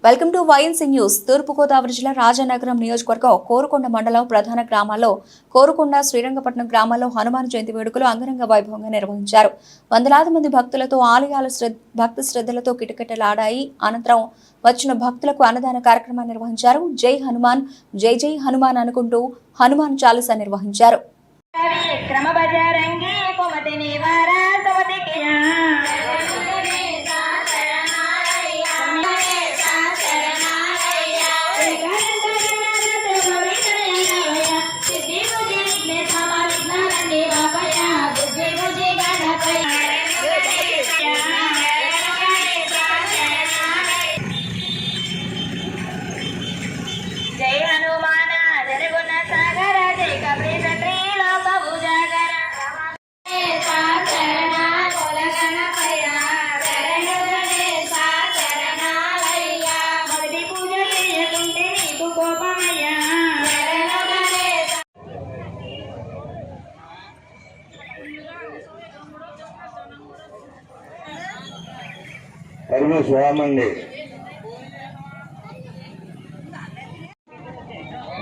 Welcome to YNC news. Turpu Godavari జిల్లా రాజానగరం నియోజకవర్గం కోరుకొండ మండలం ప్రధాన గ్రామాల్లో కోరుకొండ, శ్రీరంగపట్నం గ్రామాల్లో హనుమాన్ జయంతి వేడుకలు అంగరంగ వైభవంగా నిర్వహించారు. వందలాది మంది భక్తులతో ఆలయాల భక్తి శ్రద్ధలతో కిటకిటలాడాయి. అనంతరం వచ్చిన భక్తులకు అన్నదాన కార్యక్రమాన్ని నిర్వహించారు. జై హనుమాన్, జై జై హనుమాన్ అనుకుంటూ హనుమాన్ చాలీసా నిర్వహించారు. जय हनुमान जय गुण सागर जय कपि सत्रीलो प्रभु जागर स्वामी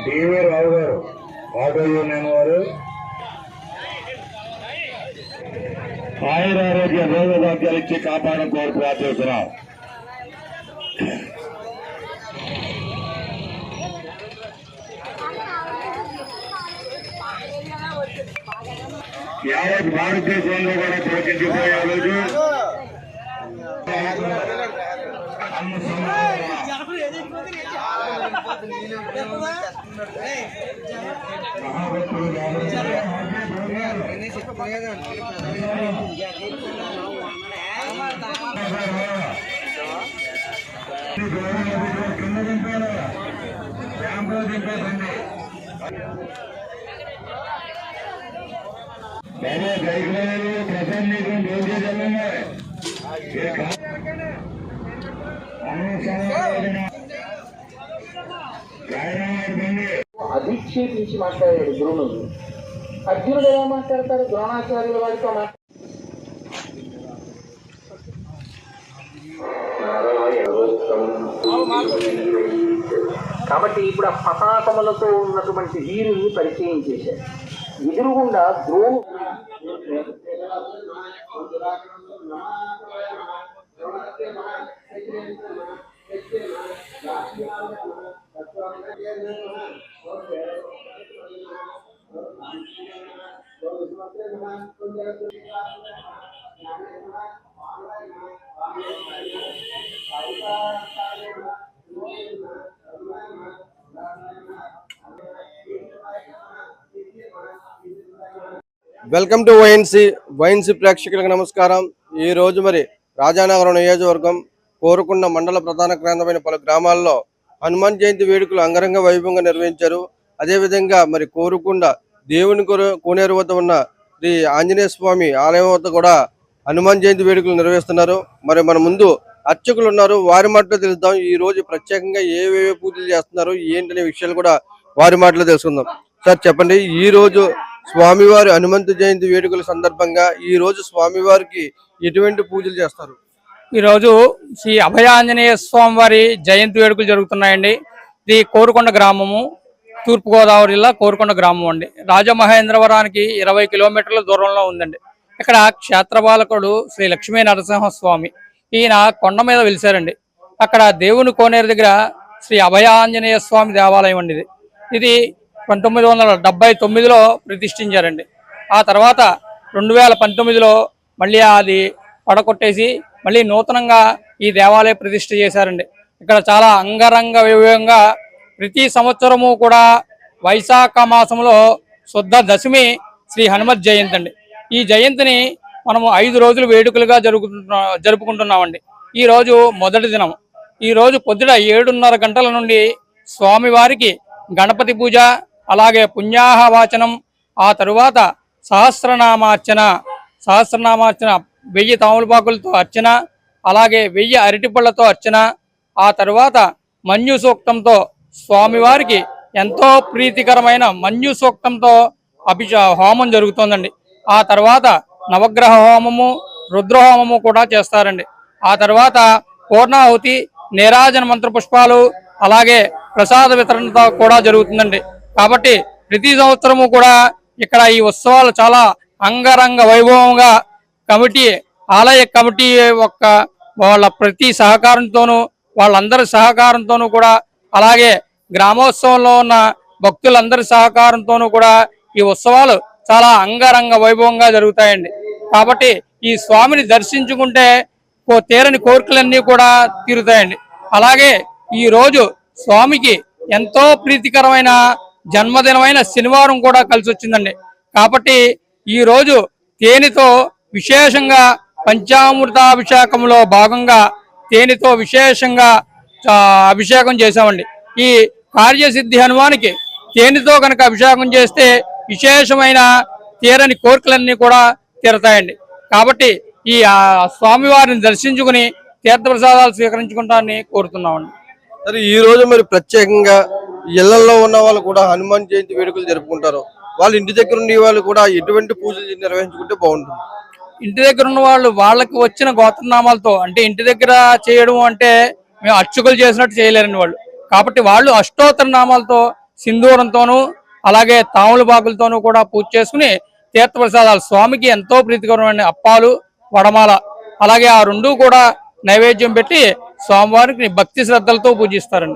డివి రావు గారు ఆటో యూనియన్ వారు ఆయురారోగ్య రోగభాగ్యాలు ఇచ్చి కాపాడడం కోరుకు ప్రార్థిస్తున్నాం. యావత్ భారతదేశంలో కూడా పోషించిపోయే రోజు అధిక్షేపించి మాట్లాడాడు ద్రోణుడు. అర్జునుడు ఎలా మాట్లాడతారు? ద్రోణాచార్యుల వారితో కాబట్టి ఇప్పుడు ఆ పతాకములతో ఉన్నటువంటి వీరుని పరిచయం చేశారు. ఎదురుగుండా ద్రోణు వెల్కమ్ టు వైఎన్సీ ప్రేక్షకులకు నమస్కారం. ఈ రోజు మరి రాజానగరం నియోజకవర్గం కోరుకొండ మండల ప్రధాన కేంద్రమైన పలు గ్రామాల్లో హనుమాన్ జయంతి వేడుకలు అంగరంగ వైభవంగా నిర్వహించారు. అదేవిధంగా మరి కోరుకొండ దేవుని కోనేరు వద్ద ఉన్న శ్రీ ఆంజనేయ స్వామి ఆలయం వద్ద కూడా హనుమాన్ జయంతి వేడుకలు నిర్వహిస్తున్నారు. మరి మన ముందు అర్చకులు ఉన్నారు, వారి మాటలో తెలుద్దాం. ఈ రోజు ప్రత్యేకంగా ఏవేవే పూజలు చేస్తున్నారు ఏంటనే విషయాలు కూడా వారి మాటలో తెలుసుకుందాం. సార్ చెప్పండి, ఈ రోజు స్వామివారి హనుమంత జయంతి వేడుకల సందర్భంగా ఈ రోజు స్వామివారికి ఎటువంటి పూజలు చేస్తారు? ఈ రోజు శ్రీ అభయాంజనేయ స్వామి వారి జయంతి వేడుకలు జరుగుతున్నాయండి. ఇది కోరుకొండ గ్రామము, తూర్పుగోదావరి జిల్లా కోరుకొండ గ్రామం అండి. రాజమహేంద్రవరానికి 20 కిలోమీటర్ల దూరంలో ఉందండి. ఇక్కడ క్షేత్రపాలకుడు శ్రీ లక్ష్మీ నరసింహస్వామి, ఈయన కొండ మీద వెలిసారండి. అక్కడ దేవుని కోనేరు దగ్గర శ్రీ అభయాంజనేయ స్వామి దేవాలయం అండి. ఇది 1979లో ప్రతిష్ఠించారండి. ఆ తర్వాత 2019లో మళ్ళీ అది పడగొట్టేసి మళ్ళీ నూతనంగా ఈ దేవాలయ ప్రతిష్ఠ చేశారండి. ఇక్కడ చాలా అంగరంగ వైభవంగా ప్రతి సంవత్సరము కూడా వైశాఖ మాసంలో శుద్ధ దశమి శ్రీ హనుమత్ జయంతి అండి. ఈ జయంతిని మనము 5 రోజులు వేడుకలుగా జరుపుకుంటున్నామండి. ఈ రోజు మొదటి దినం. ఈ రోజు పొద్దుట 7:30 గంటల నుండి స్వామివారికి గణపతి పూజ, అలాగే పుణ్యాహ వాచనం, ఆ తరువాత సహస్రనామార్చన 1000 తాములపాకులతో అర్చన, అలాగే 1000 అరటిపళ్లతో అర్చన, ఆ తరువాత మన్యు సూక్తంతో స్వామివారికి ఎంతో ప్రీతికరమైన మన్యు సూక్తంతో హోమం జరుగుతుందండి. ఆ తర్వాత నవగ్రహ హోమము, రుద్రహోమము కూడా చేస్తారండి. ఆ తర్వాత పూర్ణాహుతి, నీరాజన మంత్ర పుష్పాలు అలాగే ప్రసాద వితరణ కూడా జరుగుతుందండి. కాబట్టి ప్రతి సంవత్సరము కూడా ఇక్కడ ఈ ఉత్సవాలు చాలా అంగరంగ వైభవంగా ఆలయ కమిటీ యొక్క వాళ్ళ ప్రతి సహకారంతోనూ వాళ్ళందరి సహకారంతోనూ కూడా అలాగే గ్రామోత్సవంలో ఉన్న భక్తులందరి సహకారంతోనూ కూడా ఈ ఉత్సవాలు చాలా అంగరంగ వైభవంగా జరుగుతాయండి. కాబట్టి ఈ స్వామిని దర్శించుకుంటే తీరని కోరికలన్నీ కూడా తీరుతాయండి. అలాగే ఈ రోజు స్వామికి ఎంతో ప్రీతికరమైన జన్మదినమైన శనివారం కూడా కలిసి వచ్చిందండి. కాబట్టి ఈ రోజు తేనెతో విశేషంగా పంచామృతాభిషేకంలో భాగంగా తేనెతో విశేషంగా అభిషేకం చేశామండి. ఈ కార్యసిద్ధి హనుమానికి తేనెతో కనుక అభిషేకం చేస్తే విశేషమైన తీరని కోరికలన్నీ కూడా తీరతాయండి. కాబట్టి ఈ స్వామివారిని దర్శించుకుని తీర్థప్రసాదాలు స్వీకరించుకుంటానని కోరుతున్నామండి. సరే, ఈ రోజు మరి ప్రత్యేకంగా ఇళ్లలో ఉన్న వాళ్ళు కూడా హనుమాన్ జయంతి వేడుకలు జరుపుకుంటారు. వాళ్ళు ఇంటి దగ్గర ఉండే వాళ్ళు కూడా ఎటువంటి పూజలు నిర్వహించుకుంటే బాగుంటుంది? ఇంటి దగ్గర ఉన్న వాళ్ళు వాళ్ళకి వచ్చిన గోత్రనామాలతో, అంటే ఇంటి దగ్గర చేయడం అంటే మేము అర్చకులు చేసినట్టు చేయలేరండి వాళ్ళు. కాబట్టి వాళ్ళు అష్టోత్తర నామాలతో సింధూరంతోనూ అలాగే తాములపాకులతోనూ కూడా పూజ చేసుకుని తీర్థప్రసాదాలు స్వామికి ఎంతో ప్రీతికరమైన అప్పాలు వడమాల అలాగే ఆ రెండు కూడా నైవేద్యం పెట్టి స్వామివారికి భక్తి శ్రద్ధలతో పూజిస్తారండి.